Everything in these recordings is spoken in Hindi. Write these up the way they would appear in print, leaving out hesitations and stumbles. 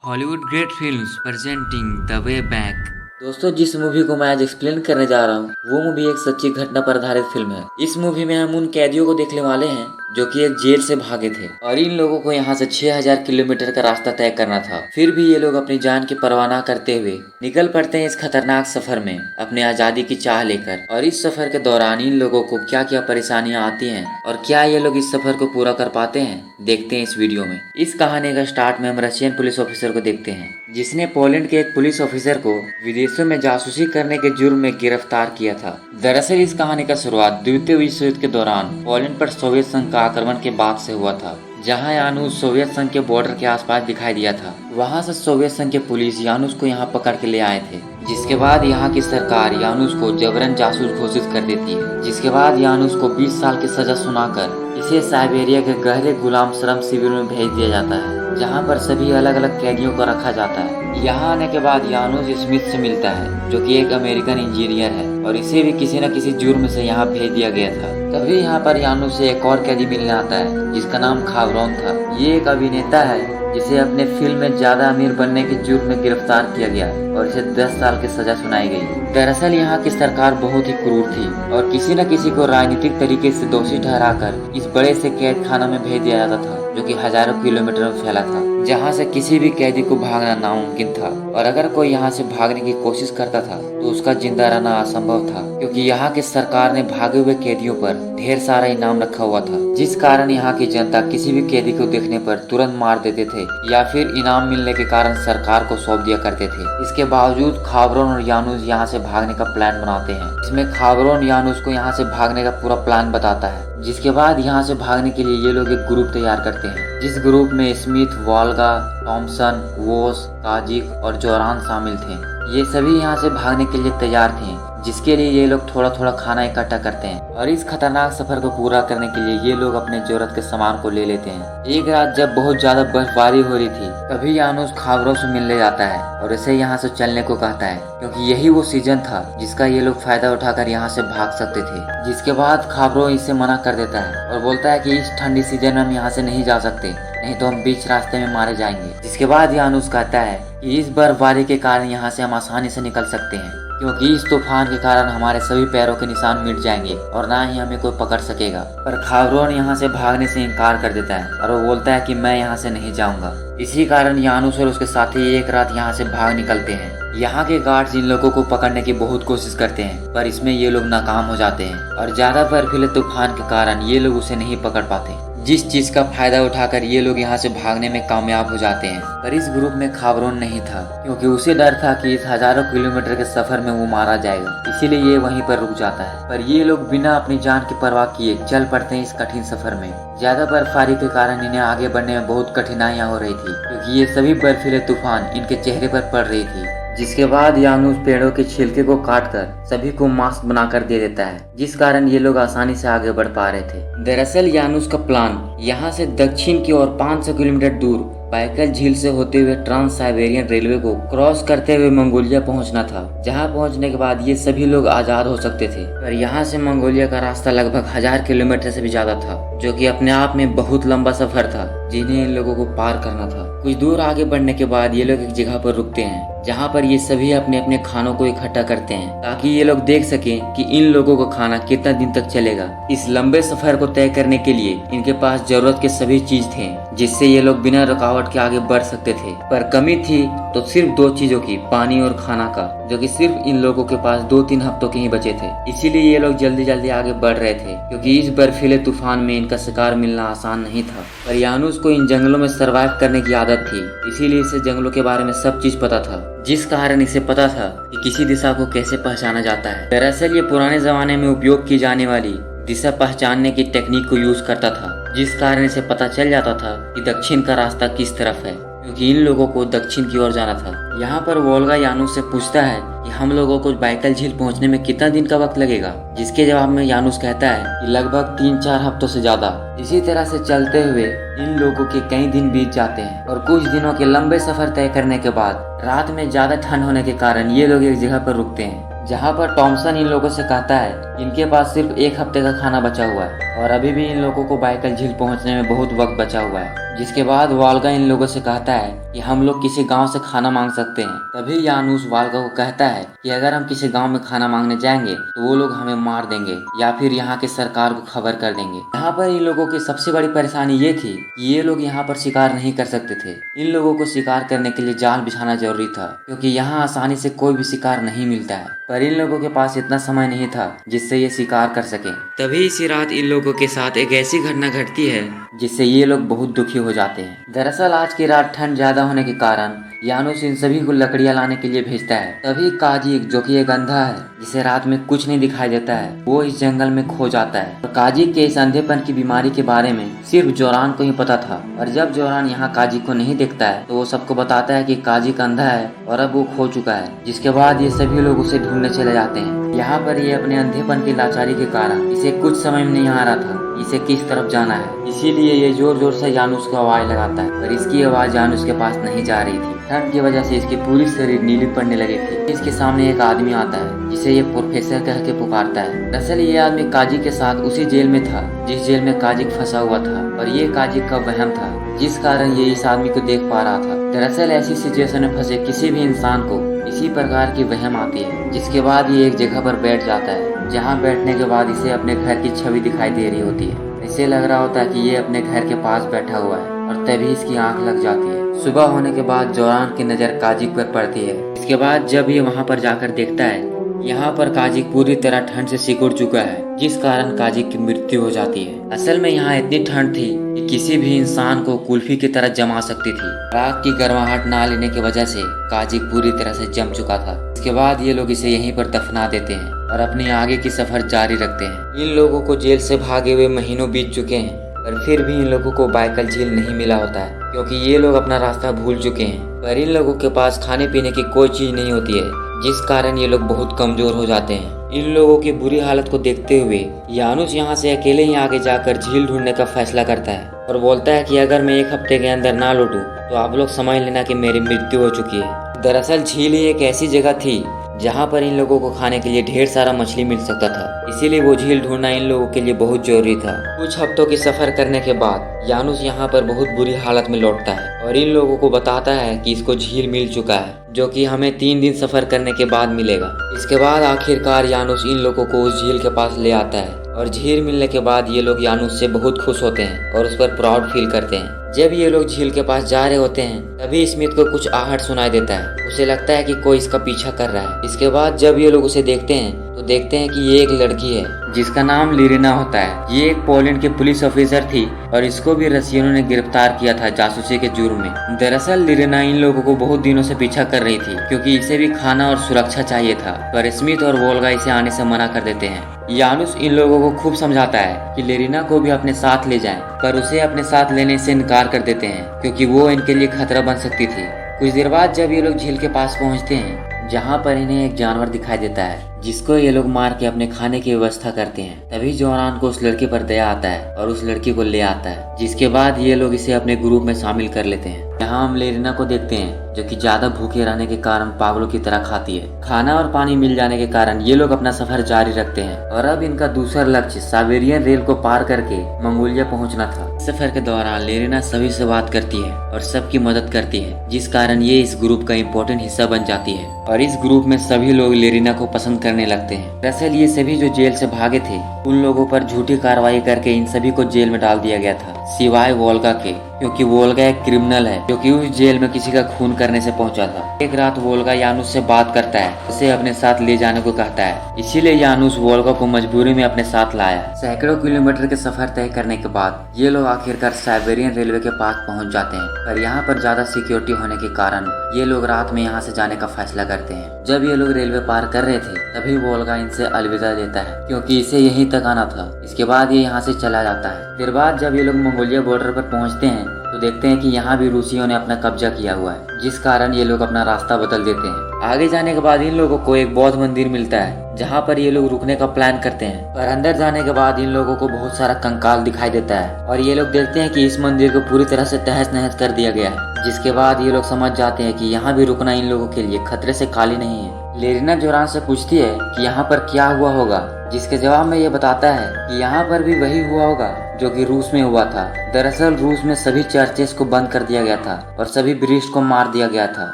Hollywood great films presenting the way back. दोस्तों, जिस मूवी को मैं आज एक्सप्लेन करने जा रहा हूँ वो मूवी एक सच्ची घटना पर आधारित फिल्म है। इस मूवी में हम उन कैदियों को देखने वाले हैं जो कि एक जेल से भागे थे और इन लोगों को यहाँ से 6000 किलोमीटर का रास्ता तय करना था। फिर भी ये लोग अपनी जान की परवाह न करते हुए निकल पड़ते हैं इस खतरनाक सफर में अपनी आजादी की चाह लेकर। और इस सफर के दौरान इन लोगों को क्या क्या परेशानियां आती हैं और क्या ये लोग इस सफर को पूरा कर पाते हैं, देखते हैं इस वीडियो में। इस कहानी का स्टार्ट में हम रशियन पुलिस ऑफिसर को देखते हैं जिसने पोलैंड के एक पुलिस ऑफिसर को विदेशों में जासूसी करने के जुर्म में गिरफ्तार किया था। दरअसल इस कहानी का शुरुआत द्वितीय विश्व युद्ध के दौरान पोलैंड पर सोवियत संघ का आक्रमण के बाद से हुआ था, जहां यानुस सोवियत संघ के बॉर्डर के आसपास दिखाई दिया था। वहां से सोवियत संघ के पुलिस यानुस को यहां पकड़ के ले आए थे, जिसके बाद यहाँ की सरकार यानुस को जबरन जासूस घोषित कर देती है। जिसके बाद यानुस को 20 साल की सजा सुनाकर इसे साइबेरिया के गहरे गुलाम श्रम शिविर में भेज दिया जाता है, जहाँ पर सभी अलग अलग कैदियों को रखा जाता है। यहाँ आने के बाद यानुस स्मिथ से मिलता है जो कि एक अमेरिकन इंजीनियर है और इसे भी किसी न किसी जुर्म से यहाँ भेज दिया गया था। तभी यहाँ पर यानुस से एक और कैदी मिलने आता है जिसका नाम खावरोन था। ये एक अभिनेता है जिसे अपने फिल्म में ज्यादा अमीर बनने के जुर्म में गिरफ्तार किया गया और इसे 10 साल की सजा सुनाई गई। दरअसल यहाँ की सरकार बहुत ही क्रूर थी और किसी न किसी को राजनीतिक तरीके से दोषी ठहराकर इस बड़े से कैद खाना में भेज दिया जाता था जो कि हजारों किलोमीटर में फैला था, जहाँ से किसी भी कैदी को भागना नामुमकिन था। और अगर कोई यहाँ से भागने की कोशिश करता था तो उसका जिंदा रहना असंभव था, क्योंकि यहाँ की सरकार ने भागे हुए कैदियों पर ढेर सारा इनाम रखा हुआ था, जिस कारण यहाँ की जनता किसी भी कैदी को देखने पर तुरंत मार देते थे या फिर इनाम मिलने के कारण सरकार को सौंप दिया करते थे। इसके बावजूद खावरोन और यानुस यहाँ से भागने का प्लान बनाते हैं। इसमें खावरोन यानुस को यहाँ से भागने का पूरा प्लान बताता है। जिसके बाद यहाँ से भागने के लिए ये लोग एक ग्रुप तैयार करते हैं, जिस ग्रुप में स्मिथ, वॉल्गा, थॉमसन, वोस, काजिक और जोरान शामिल थे। ये सभी यहाँ से भागने के लिए तैयार थे, जिसके लिए ये लोग थोड़ा थोड़ा खाना इकट्ठा करते हैं और इस खतरनाक सफर को पूरा करने के लिए ये लोग अपने जरूरत के सामान को ले लेते हैं। एक रात जब बहुत ज्यादा बर्फबारी हो रही थी तभी यानुस खावरों से मिलने जाता है और इसे यहाँ से चलने को कहता है, क्योंकि यही वो सीजन था जिसका ये लोग फायदा उठाकर यहाँ से भाग सकते थे। जिसके बाद खावरों इसे मना कर देता है और बोलता है कि इस ठंडी सीजन में हम यहाँ से नहीं जा सकते, नहीं तो हम बीच रास्ते में मारे जाएंगे। जिसके बाद यानुस कहता है कि इस बर्फबारी के कारण यहाँ से हम आसानी से निकल सकते हैं, क्योंकि इस तूफान के कारण हमारे सभी पैरों के निशान मिट जाएंगे और ना ही हमें कोई पकड़ सकेगा। पर खावरोन यहाँ से भागने से इनकार कर देता है और वो बोलता है कि मैं यहाँ से नहीं जाऊंगा। इसी कारण यानुस और उसके साथी एक रात यहाँ से भाग निकलते हैं। यहाँ के गार्ड्स इन लोगों को पकड़ने की बहुत कोशिश करते हैं, पर इसमें ये लोग नाकाम हो जाते हैं और ज्यादा बर्फीले तूफान के कारण ये लोग उसे नहीं पकड़ पाते, जिस चीज का फायदा उठाकर ये लोग यहाँ से भागने में कामयाब हो जाते हैं। पर इस ग्रुप में खावरोन नहीं था, क्योंकि उसे डर था कि इस हजारों किलोमीटर के सफर में वो मारा जाएगा, इसीलिए ये वहीं पर रुक जाता है। पर ये लोग बिना अपनी जान की परवाह किए चल पड़ते हैं इस कठिन सफर में। ज्यादा बर्फबारी के कारण इन्हें आगे बढ़ने में बहुत कठिनाइयां हो रही थी, क्योंकि ये सभी बर्फीले तूफान इनके चेहरे पर पड़ रही थी। जिसके बाद यानुस पेड़ों के छिलके को काटकर सभी को मास्क बनाकर दे देता है, जिस कारण ये लोग आसानी से आगे बढ़ पा रहे थे। दरअसल यानुस का प्लान यहाँ से दक्षिण की ओर 500 किलोमीटर दूर बाइकल झील से होते हुए ट्रांस साइबेरियन रेलवे को क्रॉस करते हुए मंगोलिया पहुंचना था, जहां पहुंचने के बाद ये सभी लोग आजाद हो सकते थे। पर यहाँ से मंगोलिया का रास्ता लगभग 1000 किलोमीटर से भी ज्यादा था, जो कि अपने आप में बहुत लंबा सफर था जिन्हें इन लोगों को पार करना था। कुछ दूर आगे बढ़ने के बाद ये लोग एक जगह पर रुकते हैं, जहाँ पर ये सभी अपने अपने खानों को इकट्ठा करते हैं, ताकि ये लोग देख सकें कि इन लोगों का खाना कितना दिन तक चलेगा। इस लंबे सफर को तय करने के लिए इनके पास जरूरत के सभी चीज थे, जिससे ये लोग बिना रुकावट के आगे बढ़ सकते थे। पर कमी थी तो सिर्फ 2 चीजों की, पानी और खाना का, जो कि सिर्फ इन लोगों के पास 2-3 हफ्तों के ही बचे थे। इसीलिए ये लोग जल्दी जल्दी आगे बढ़ रहे थे, क्योंकि इस बर्फीले तूफान में इनका शिकार मिलना आसान नहीं था। पर यानुस को इन जंगलों में सरवाइव करने की आदत थी, इसीलिए इसे जंगलों के बारे में सब चीज पता था, जिस कारण इसे पता था कि किसी दिशा को कैसे पहचाना जाता है। दरअसल ये पुराने जमाने में उपयोग की जाने वाली दिशा पहचानने की टेक्निक को यूज करता था, जिस कारण इसे पता चल जाता था कि दक्षिण का रास्ता किस तरफ है, क्योंकि इन लोगों को दक्षिण की ओर जाना था। यहाँ पर वोल्गा यानुस से पूछता है कि हम लोगों को बाइकल झील पहुँचने में कितना दिन का वक्त लगेगा, जिसके जवाब में यानुस कहता है कि लगभग 3-4 हफ्तों से ज्यादा। इसी तरह से चलते हुए इन लोगों के कई दिन बीत जाते हैं और कुछ दिनों के लंबे सफर तय करने के बाद रात में ज्यादा ठंड होने के कारण ये लोग एक जगह पर रुकते हैं, जहाँ पर टॉमसन इन लोगों से कहता है इनके पास सिर्फ 1 हफ्ते का खाना बचा हुआ है और अभी भी इन लोगों को बाइकल झील पहुँचने में बहुत वक्त बचा हुआ है। जिसके बाद वाल्गा इन लोगों से कहता है कि हम लोग किसी गांव से खाना मांग सकते हैं। तभी यानुस वाल्गा को कहता है कि अगर हम किसी गांव में खाना मांगने जाएंगे तो वो लोग हमें मार देंगे या फिर यहाँ के सरकार को खबर कर देंगे। यहाँ पर इन लोगों की सबसे बड़ी परेशानी ये थी कि ये लोग यहाँ पर शिकार नहीं कर सकते थे। इन लोगों को शिकार करने के लिए जाल बिछाना जरूरी था क्योंकि यहाँ आसानी से कोई भी शिकार नहीं मिलता है, पर इन लोगों के पास इतना समय नहीं था जिससे ये शिकार कर सके। तभी इसी रात इन लोगों के साथ एक ऐसी घटना घटती है जिससे ये लोग बहुत दुखी हो जाते हैं। दरअसल आज की रात ठंड ज्यादा होने के कारण यानुस इन सभी को लकड़ियां लाने के लिए भेजता है। तभी काजिक, जो कि एक अंधा है जिसे रात में कुछ नहीं दिखाई देता है, वो इस जंगल में खो जाता है। और काजिक के इस अंधेपन की बीमारी के बारे में सिर्फ जोरान को ही पता था। और जब जोरान यहाँ काजिक को नहीं देखता है तो वो सबको बताता है कि काजिक अंधा है और अब वो खो चुका है। जिसके बाद ये सभी लोग उसे ढूंढने चले जाते हैं। यहाँ पर ये अपने अंधेपन की लाचारी के कारण इसे कुछ समझ में नहीं आ रहा था इसे किस तरफ जाना है, इसीलिए ये जोर जोर से यानुस को आवाज लगाता है, पर इसकी आवाज यानुस के पास नहीं जा रही थी। ठंड की वजह से इसकी पूरी शरीर नीली पड़ने लगी थी। इसके सामने एक आदमी आता है जिसे ये प्रोफेसर कह के पुकारता है। दरअसल ये आदमी काजिक के साथ उसी जेल में था जिस जेल में काजिक फंसा हुआ था और ये काजिक का वहम था जिस कारण ये इस आदमी को देख पा रहा था। दरअसल ऐसी सिचुएशन में फंसे किसी भी इंसान को इसी प्रकार की वहम आती है। जिसके बाद ये एक जगह पर बैठ जाता है जहाँ बैठने के बाद इसे अपने घर की छवि दिखाई दे रही होती है। इसे लग रहा होता है कि ये अपने घर के पास बैठा हुआ है और तभी इसकी आंख लग जाती है। सुबह होने के बाद जोरान की नजर काजिक पर पड़ती है। इसके बाद जब ये वहाँ पर जाकर देखता है यहाँ पर काजिक पूरी तरह ठंड से सिकुड़ चुका है जिस कारण काजिक की मृत्यु हो जाती है। असल में यहाँ इतनी ठंड थी कि किसी भी इंसान को कुल्फी की तरह जमा सकती थी। रात की गर्माहट ना लेने की वजह से काजिक पूरी तरह से जम चुका था। इसके बाद ये लोग इसे यहीं पर दफना देते हैं और अपने आगे की सफर जारी रखते हैं। इन लोगों को जेल से भागे हुए महीनों बीत चुके हैं पर फिर भी इन लोगों को बाइकल झील नहीं मिला होता है क्योंकि ये लोग अपना रास्ता भूल चुके हैं। पर इन लोगों के पास खाने पीने की कोई चीज नहीं होती है जिस कारण ये लोग बहुत कमजोर हो जाते हैं। इन लोगों की बुरी हालत को देखते हुए यानुस यहाँ से अकेले ही आगे जाकर झील ढूंढने का फैसला करता है और बोलता है कि अगर मैं 1 हफ्ते के अंदर ना लौटूं तो आप लोग समझ लेना कि मेरी मृत्यु हो चुकी है। दरअसल झील ही एक ऐसी जगह थी जहाँ पर इन लोगों को खाने के लिए ढेर सारा मछली मिल सकता था, इसीलिए वो झील ढूंढना इन लोगों के लिए बहुत जरूरी था। कुछ हफ्तों की सफर करने के बाद यानुस यहाँ पर बहुत बुरी हालत में लौटता है और इन लोगों को बताता है कि इसको झील मिल चुका है जो कि हमें 3 दिन सफर करने के बाद मिलेगा। इसके बाद आखिरकार यानुस इन लोगों को उस झील के पास ले आता है और झील मिलने के बाद ये लोग यानुस से बहुत खुश होते हैं और उस पर प्राउड फील करते हैं। जब ये लोग झील के पास जा रहे होते हैं तभी स्मिथ को कुछ आहट सुनाई देता है। उसे लगता है कि कोई इसका पीछा कर रहा है। इसके बाद जब ये लोग उसे देखते हैं तो देखते हैं कि ये एक लड़की है जिसका नाम लिरिना होता है। ये एक पोलैंड की पुलिस ऑफिसर थी और इसको भी रसियनों ने गिरफ्तार किया था जासूसी के जुर्म में। दरअसल लिरिना इन लोगों को बहुत दिनों से पीछा कर रही थी क्योंकि इसे भी खाना और सुरक्षा चाहिए था, पर स्मिथ और वोल्गा इसे आने से मना कर देते हैं। यानुस इन लोगों को खूब समझाता है कि लिरिना को भी अपने साथ ले जाएं, पर उसे अपने साथ लेने से इनकार कर देते हैं क्योंकि वो इनके लिए खतरा बन सकती थी। कुछ देर बाद जब ये लोग झील के पास पहुंचते हैं जहाँ पर इन्हें एक जानवर दिखाई देता है जिसको ये लोग मार के अपने खाने की व्यवस्था करते हैं। तभी जोरान को उस लड़की पर दया आता है और उस लड़की को ले आता है, जिसके बाद ये लोग इसे अपने ग्रुप में शामिल कर लेते हैं। यहाँ हम लेरिना को देखते हैं जो कि ज्यादा भूखे रहने के कारण पागलों की तरह खाती है। खाना और पानी मिल जाने के कारण ये लोग अपना सफर जारी रखते हैं और अब इनका दूसरा लक्ष्य साइबेरियन रेल को पार करके मंगोलिया पहुंचना था। सफर के दौरान लेरिना सभी से बात करती है और सबकी मदद करती है जिस कारण ये इस ग्रुप का इम्पोर्टेंट हिस्सा बन जाती है और इस ग्रुप में सभी लोग लेरिना को पसंद करने लगते हैं। दरअसल ये सभी जो जेल से भागे थे उन लोगों पर झूठी कार्रवाई करके इन सभी को जेल में डाल दिया गया था सिवाय वोल्गा के, क्योंकि वोल्गा एक क्रिमिनल है जो कि उस जेल में किसी का खून करने से पहुंचा था। एक रात वोल्गा यानुस से बात करता है, उसे अपने साथ ले जाने को कहता है, इसीलिए यानुस वोल्गा को मजबूरी में अपने साथ लाया। सैकड़ों किलोमीटर के सफर तय करने के बाद ये लोग आखिरकार साइबेरियन रेलवे के पास पहुंच जाते हैं, पर यहाँ पर ज्यादा सिक्योरिटी होने के कारण ये लोग रात में यहाँ से जाने का फैसला करते हैं। जब ये लोग रेलवे पार कर रहे थे तभी वोल्गा इनसे अलविदा देता है क्योंकि इसे यहीं तक आना था। इसके बाद ये यहाँ से चला जाता है। देर बाद जब ये लोग मंगोलिया बॉर्डर पर पहुँचते हैं तो देखते हैं कि यहाँ भी रूसियों ने अपना कब्जा किया हुआ है, जिस कारण ये लोग अपना रास्ता बदल देते हैं। आगे जाने के बाद इन लोगों को एक बौद्ध मंदिर मिलता है जहाँ पर ये लोग रुकने का प्लान करते हैं, पर अंदर जाने के बाद इन लोगों को बहुत सारा कंकाल दिखाई देता है और ये लोग देखते हैं कि इस मंदिर को पूरी तरह से तहस नहस कर दिया गया है, जिसके बाद ये लोग समझ जाते हैं कि यहाँ भी रुकना इन लोगों के लिए खतरे से खाली नहीं है। लेरिना जोरान से पूछती है कि यहाँ पर क्या हुआ होगा, जिसके जवाब में ये बताता है कि यहाँ पर भी वही हुआ होगा जो कि रूस में हुआ था। दरअसल रूस में सभी चर्चेस को बंद कर दिया गया था और सभी ब्रिटिश को मार दिया गया था।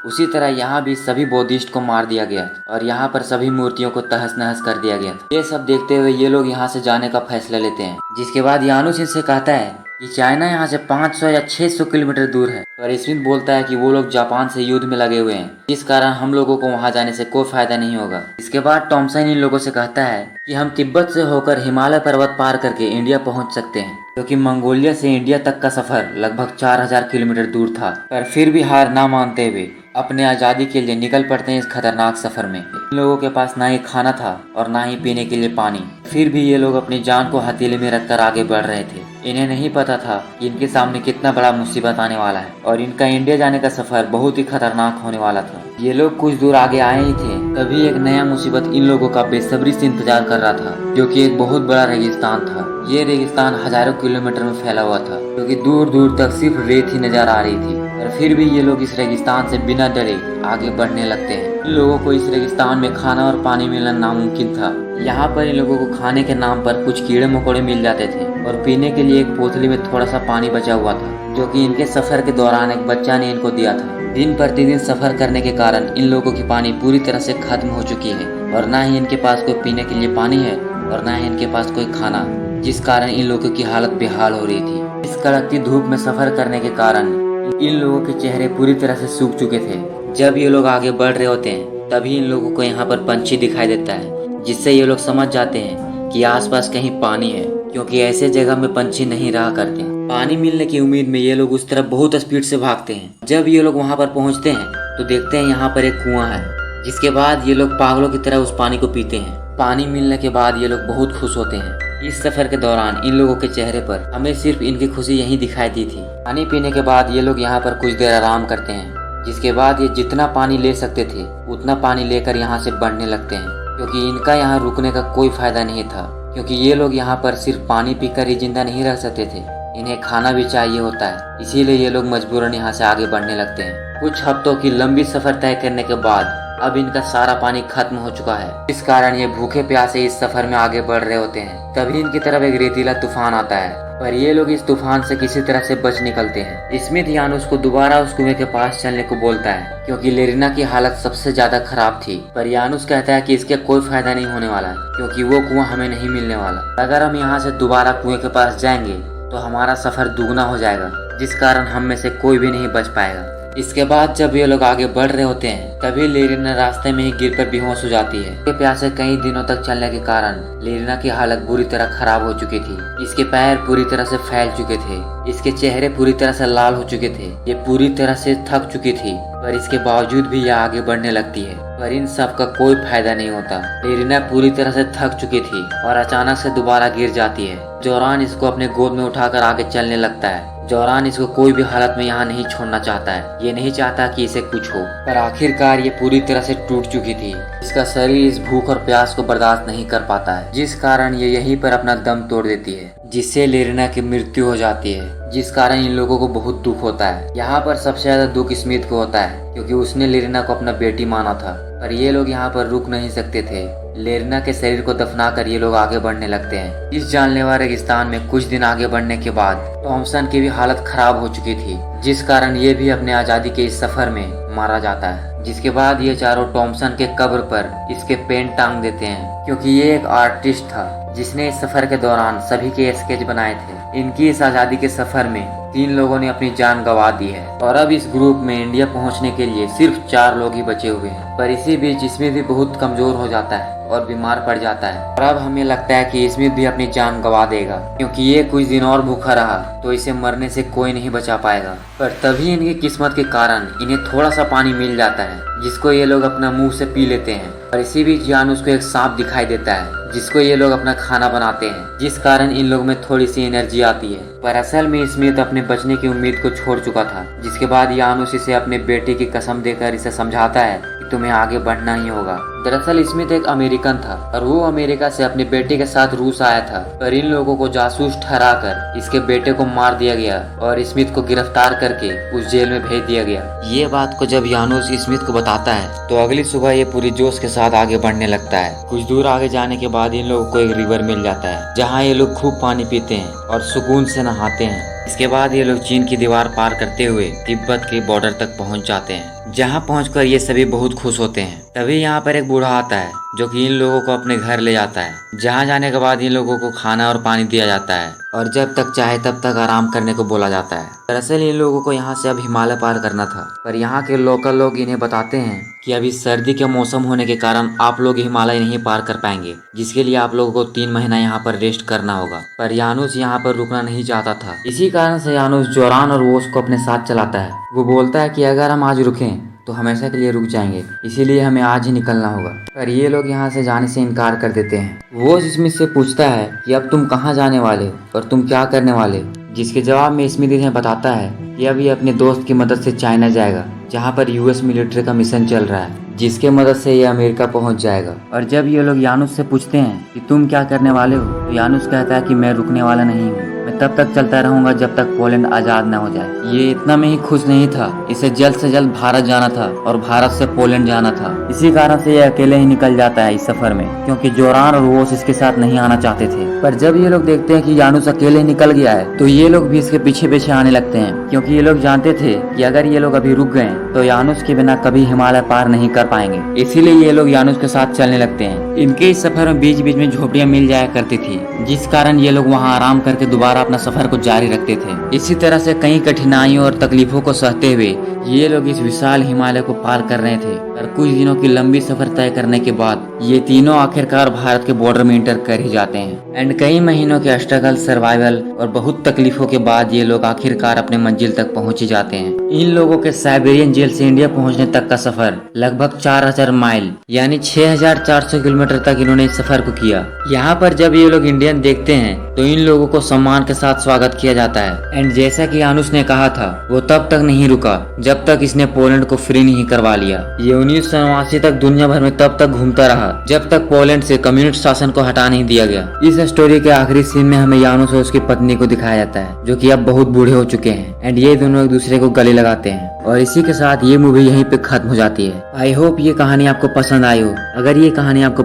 उसी तरह यहाँ भी सभी बौद्धिस्ट को मार दिया गया और यहाँ पर सभी मूर्तियों को तहस नहस कर दिया गया था। ये सब देखते हुए ये लोग यहाँ से जाने का फैसला लेते हैं, जिसके बाद यानुस इनसे कहता है कि चाइना यहाँ से 500 या 600 किलोमीटर दूर है और स्मिथ बोलता है कि वो लोग जापान से युद्ध में लगे हुए हैं, जिस कारण हम लोगों को वहाँ जाने से कोई फायदा नहीं होगा। इसके बाद टॉमसन इन लोगों से कहता है कि हम तिब्बत से होकर हिमालय पर्वत पार करके इंडिया पहुँच सकते हैं, क्योंकि मंगोलिया से इंडिया तक का सफर लगभग 4000 किलोमीटर दूर था। पर फिर भी हार ना मानते हुए अपने आज़ादी के लिए निकल पड़ते हैं इस खतरनाक सफर में। इन लोगों के पास ना ही खाना था और ना ही पीने के लिए पानी, फिर भी ये लोग अपनी जान को हथेली में रखकर आगे बढ़ रहे थे। इन्हें नहीं पता था कि इनके सामने कितना बड़ा मुसीबत आने वाला है और इनका इंडिया जाने का सफर बहुत ही खतरनाक होने वाला था। ये लोग कुछ दूर आगे आए ही थे, तभी एक नया मुसीबत इन लोगों का बेसब्री से इंतजार कर रहा था, जो कि एक बहुत बड़ा रेगिस्तान था। ये रेगिस्तान हजारों किलोमीटर में फैला हुआ था, क्योंकि दूर दूर तक सिर्फ रेत ही नजर आ रही थी। पर फिर भी ये लोग इस रेगिस्तान से बिना डरे आगे बढ़ने लगते हैं। इन लोगों को इस रेगिस्तान में खाना और पानी मिलना नामुमकिन था। यहाँ पर इन लोगों को खाने के नाम पर कुछ कीड़े मकोड़े मिल जाते थे और पीने के लिए एक बोतली में थोड़ा सा पानी बचा हुआ था, जो कि इनके सफर के दौरान एक बच्चा ने इनको दिया था। दिन प्रतिदिन सफर करने के कारण इन लोगों की पानी पूरी तरह से खत्म हो चुकी है और ना ही इनके पास कोई पीने के लिए पानी है और ना ही इनके पास कोई खाना, जिस कारण इन लोगों की हालत बेहाल हो रही थी। इस कड़कती धूप में सफर करने के कारण इन लोगों के चेहरे पूरी तरह से सूख चुके थे। जब ये लोग आगे बढ़ रहे होते हैं तभी इन लोगों को यहाँ पर पंछी दिखाई देता है, जिससे ये लोग समझ जाते हैं कि आसपास कहीं पानी है, क्योंकि ऐसे जगह में पंछी नहीं रहा करते। पानी मिलने की उम्मीद में ये लोग उस तरफ बहुत स्पीड से भागते हैं। जब ये लोग वहाँ पर पहुँचते हैं तो देखते हैं यहाँ पर एक कुआं है, जिसके बाद ये लोग पागलों की तरह उस पानी को पीते हैं। पानी मिलने के बाद ये लोग बहुत खुश होते हैं। इस सफर के दौरान इन लोगों के चेहरे पर हमें सिर्फ इनकी खुशी यही दिखाई दी थी। पानी पीने के बाद ये लोग यहाँ पर कुछ देर आराम करते हैं, जिसके बाद ये जितना पानी ले सकते थे उतना पानी लेकर यहाँ से बढ़ने लगते हैं, क्योंकि इनका यहाँ रुकने का कोई फायदा नहीं था, क्योंकि ये लोग यहाँ पर सिर्फ पानी पीकर ही जिंदा नहीं रह सकते थे, इन्हें खाना भी चाहिए होता है। इसीलिए ये लोग मजबूरन यहाँ से आगे बढ़ने लगते हैं। कुछ हफ्तों की लंबी सफर तय करने के बाद अब इनका सारा पानी खत्म हो चुका है, इस कारण ये भूखे प्यासे इस सफर में आगे बढ़ रहे होते हैं। तभी इनकी तरफ एक रेतीला तूफान आता है, पर ये लोग इस तूफान से किसी तरह से बच निकलते हैं। स्मिथ यानुस को दोबारा उस कुएं के पास चलने को बोलता है, क्योंकि लेरिना की हालत सबसे ज्यादा खराब थी। पर यानुस कहता है कि इसके कोई फायदा नहीं होने वाला है, क्योंकि वो कुआं हमें नहीं मिलने वाला। अगर हम यहाँ से दोबारा कुएं के पास जाएंगे तो हमारा सफर दुगना हो जाएगा, जिस कारण हम में से कोई भी नहीं बच पाएगा। इसके बाद जब ये लोग आगे बढ़ रहे होते हैं तभी लेरिना रास्ते में ही गिरकर बेहोश हो जाती है। इसके प्यासे कई दिनों तक चलने के कारण लेरिना की हालत बुरी तरह खराब हो चुकी थी। इसके पैर पूरी तरह से फैल चुके थे, इसके चेहरे पूरी तरह से लाल हो चुके थे, ये पूरी तरह से थक चुकी थी, पर इसके बावजूद भी यह आगे बढ़ने लगती है। पर इन सब का कोई फायदा नहीं होता। लेरिना पूरी तरह से थक चुकी थी और अचानक से दोबारा गिर जाती है। जोरान इसको अपने गोद में उठाकर आगे चलने लगता है। जोरान इसको कोई भी हालत में यहाँ नहीं छोड़ना चाहता है, ये नहीं चाहता कि इसे कुछ हो, पर आखिरकार ये पूरी तरह से टूट चुकी थी। इसका शरीर इस भूख और प्यास को बर्दाश्त नहीं कर पाता है, जिस कारण ये यहीं पर अपना दम तोड़ देती है, जिससे लेरिना की मृत्यु हो जाती है, जिस कारण इन लोगों को बहुत दुख होता है। यहाँ पर सबसे ज्यादा दुख स्मिथ को होता है, क्योंकि उसने लेरिना को अपना बेटी माना था। पर ये लोग यहाँ पर रुक नहीं सकते थे। लेरिना के शरीर को दफनाकर ये लोग आगे बढ़ने लगते हैं। इस जानलेवा रेगिस्तान में कुछ दिन आगे बढ़ने के बाद टॉमसन की भी हालत खराब हो चुकी थी, जिस कारण ये भी अपने आजादी के इस सफर में मारा जाता है। जिसके बाद ये चारों टॉमसन के कब्र पर इसके पेन टांग देते हैं, क्योंकि ये एक आर्टिस्ट था जिसने इस सफर के दौरान सभी के स्केच बनाए थे। इनकी इस आजादी के सफर में 3 लोगों ने अपनी जान गंवा दी है और अब इस ग्रुप में इंडिया पहुंचने के लिए सिर्फ 4 लोग ही बचे हुए हैं। पर इसी बीच स्मिथ भी बहुत कमजोर हो जाता है और बीमार पड़ जाता है और अब हमें लगता है कि स्मिथ भी अपनी जान गंवा देगा, क्योंकि ये कुछ दिन और भूखा रहा तो इसे मरने से कोई नहीं बचा पाएगा। पर तभी इनकी किस्मत के कारण इन्हें थोड़ा सा पानी मिल जाता है, जिसको ये लोग अपना मुंह से पी लेते हैं। और इसी बीच यानुस को एक सांप दिखाई देता है, जिसको ये लोग अपना खाना बनाते हैं, जिस कारण इन लोगों में थोड़ी सी एनर्जी आती है। पर असल में स्मिथ अपने बचने की उम्मीद को छोड़ चुका था। जिसके बाद यानुस इसे अपने बेटे की कसम देकर इसे समझाता है कि कि तुम्हें आगे बढ़ना ही होगा। दरअसल स्मिथ एक अमेरिकन था और वो अमेरिका से अपने बेटे के साथ रूस आया था, पर इन लोगों को जासूस ठहराकर इसके बेटे को मार दिया गया और स्मिथ को गिरफ्तार करके उस जेल में भेज दिया गया। ये बात को जब यानुस स्मिथ को बताता है तो अगली सुबह ये पूरी जोश के साथ आगे बढ़ने लगता है। कुछ दूर आगे जाने के बाद इन लोगों को एक रिवर मिल जाता है जहाँ ये लोग खूब पानी पीते हैं और सुकून से नहाते हैं। इसके बाद ये लोग चीन की दीवार पार करते हुए तिब्बत के बॉर्डर तक पहुंच जाते हैं, जहां पहुंचकर ये सभी बहुत खुश होते हैं। तभी यहाँ पर एक बूढ़ा आता है जो कि इन लोगों को अपने घर ले जाता है, जहां जाने के बाद इन लोगों को खाना और पानी दिया जाता है और जब तक चाहे तब तक आराम करने को बोला जाता है। दरअसल इन लोगों को यहाँ से अब हिमालय पार करना था, पर यहाँ के लोकल लोग इन्हें बताते हैं कि अभी सर्दी के मौसम होने के कारण आप लोग हिमालय नहीं पार कर पाएंगे, जिसके लिए आप लोगों को 3 महीना यहाँ पर रेस्ट करना होगा। पर यानुस यहाँ पर रुकना नहीं चाहता था। इसी कारण से यानुस जोरान और वोस को अपने साथ चलाता है। वो बोलता है कि अगर हम आज रुकें तो हमेशा के लिए रुक जाएंगे, इसीलिए हमें आज ही निकलना होगा। पर ये लोग यहाँ से जाने से इनकार कर देते हैं। वो स्मिथ से पूछता है कि अब तुम कहाँ जाने वाले और तुम क्या करने वाले, जिसके जवाब में स्मिथ इन्हें बताता है कि अब ये अपने दोस्त की मदद से चाइना जाएगा, जहाँ पर यूएस मिलिट्री का मिशन चल रहा है, जिसके मदद से ये अमेरिका पहुंच जाएगा। और जब ये लोग यानुस से पूछते हैं कि तुम क्या करने वाले हो, तो यानुस कहता है कि मैं रुकने वाला नहीं हूँ, मैं तब तक चलता रहूंगा जब तक पोलैंड आजाद न हो जाए। ये इतना में ही खुश नहीं था, इसे जल्द से जल्द भारत जाना था और भारत से पोलैंड जाना था। इसी कारण से ये अकेले ही निकल जाता है इस सफर में, क्योंकि जोरान और वोस इसके साथ नहीं आना चाहते थे। पर जब ये लोग देखते हैं कि यानुस अकेले निकल गया है तो ये लोग भी इसके पीछे पीछे आने लगते हैं, क्योंकि ये लोग जानते थे कि अगर ये लोग अभी रुक गए तो यानुस के बिना कभी हिमालय पार नहीं कर पाएंगे। इसीलिए ये लोग यानुस के साथ चलने लगते हैं। इनके इस सफर में बीच बीच में झोपड़ियां मिल जाया करती थी, जिस कारण ये लोग वहां आराम करके दोबारा अपना सफर को जारी रखते थे। इसी तरह से कई कठिनाइयों और तकलीफों को सहते हुए ये लोग इस विशाल हिमालय को पार कर रहे थे। पर कुछ दिनों की लंबी सफर तय करने के बाद ये तीनों आखिरकार भारत के बॉर्डर में इंटर कर ही जाते हैं। एंड कई महीनों के स्ट्रगल, सर्वाइवल और बहुत तकलीफों के बाद ये लोग आखिरकार अपने मंजिल तक पहुंच ही जाते हैं। इन लोगों के साइबेरियन जेल से इंडिया पहुंचने तक का सफर लगभग 4000 माइल यानी 6400 किलोमीटर तक इन्होंने इस सफर को किया। यहाँ पर जब ये लोग इंडियन देखते हैं तो इन लोगों को सम्मान के साथ स्वागत किया जाता है। एंड जैसा कि यानुस ने कहा था, वो तब तक नहीं रुका जब तक इसने पोलैंड को फ्री नहीं करवा लिया। ये 1989 तक दुनिया भर में तब तक घूमता रहा जब तक पोलैंड से कम्युनिस्ट शासन को हटा नहीं दिया गया। इस स्टोरी के आखिरी सीन में हमें यानुस और उसकी पत्नी को दिखाया जाता है, जो कि अब बहुत बूढ़े हो चुके हैं। एंड ये दोनों एक दूसरे को गले लगाते हैं और इसी के साथ ये मूवी यहीं पे खत्म हो जाती है। आई होप ये कहानी आपको पसंद आई हो। अगर ये कहानी आपको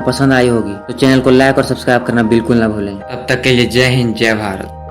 पसंद आया होगी तो चैनल को लाइक और सब्सक्राइब करना बिल्कुल ना भूलें। तब तक के लिए जय हिंद, जय भारत।